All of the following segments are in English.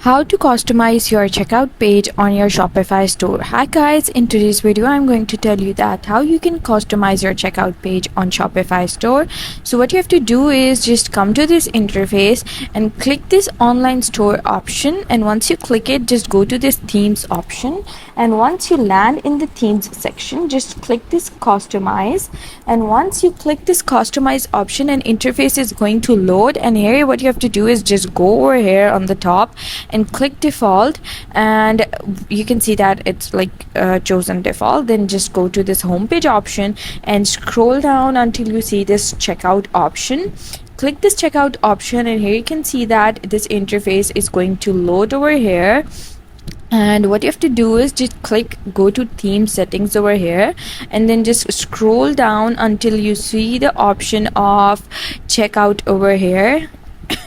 How to customize your checkout page on your Shopify store. Hi guys, in today's video I'm going to tell you that how you can customize your checkout page on Shopify store. So what you have to do is just come to this interface and click this online store option, and once you click it, just go to this themes option, and once you land in the themes section, just click this customize, and once you click this customize option, an interface is going to load, and here what you have to do is just go over here on the top and click default, and you can see that it's like chosen default. Then just go to this homepage option and scroll down until you see this checkout option. Click this checkout option, and here you can see that this interface is going to load over here. And what you have to do is just click go to theme settings over here, and then just scroll down until you see the option of checkout over here.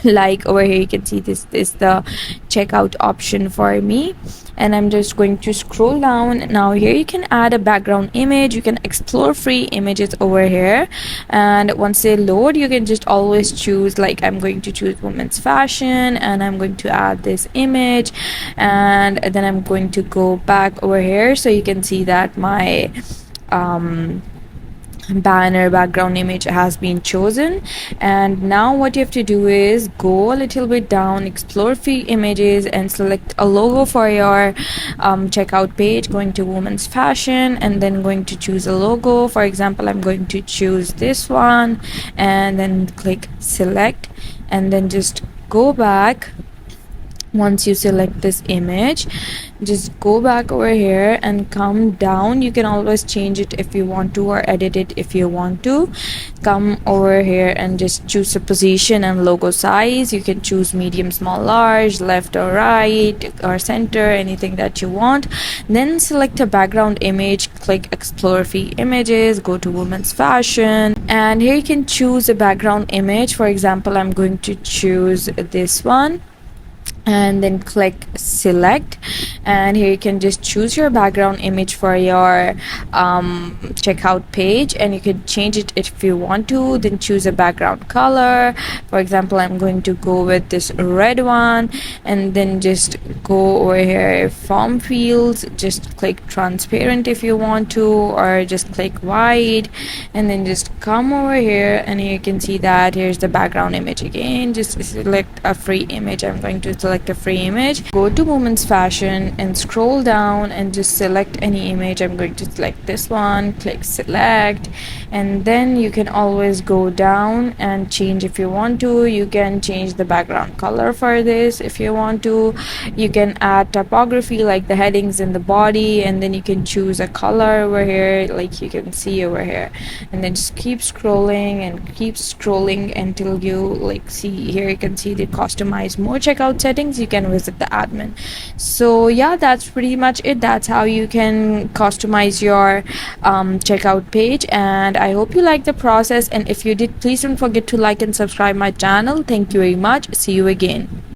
Like over here you can see this is the checkout option for me, and I'm just going to scroll down. Now here you can add a background image, you can explore free images over here, and once they load you can just always choose, like I'm going to choose women's fashion, and I'm going to add this image, and then I'm going to go back over here so you can see that my banner background image has been chosen. And now what you have to do is go a little bit down, explore free images, and select a logo for your checkout page, going to women's fashion, and then going to choose a logo. For example, I'm going to choose this one, and then click select, and then just go back. Once you select this image, just go back over here and come down. You can always change it if you want to, or edit it if you want to. Come over here and just choose a position and logo size. You can choose medium, small, large, left or right or center, anything that you want. Then select a background image, click explore free images, go to women's fashion, and here you can choose a background image. For example, I'm going to choose this one, and then click select, and here you can just choose your background image for your checkout page, and you can change it if you want to. Then choose a background color. For example, I'm going to go with this red one, and then just go over here form fields, just click transparent if you want to, or just click white, and then just come over here, and here you can see that here's the background image again. Just select a free image. I'm going to select a free image, go to women's fashion and scroll down and just select any image. I'm going to select this one, click select, and then you can always go down and change if you want to. You can change the background color for this if you want to. You can add typography like the headings in the body, and then you can choose a color over here like you can see over here, and then just keep scrolling and keep scrolling until you like see here you can see the customize more checkout settings. You can visit the admin. So yeah, that's pretty much it. That's how you can customize your checkout page, and I hope you like the process, and if you did, please don't forget to like and subscribe my channel. Thank you very much. See you again.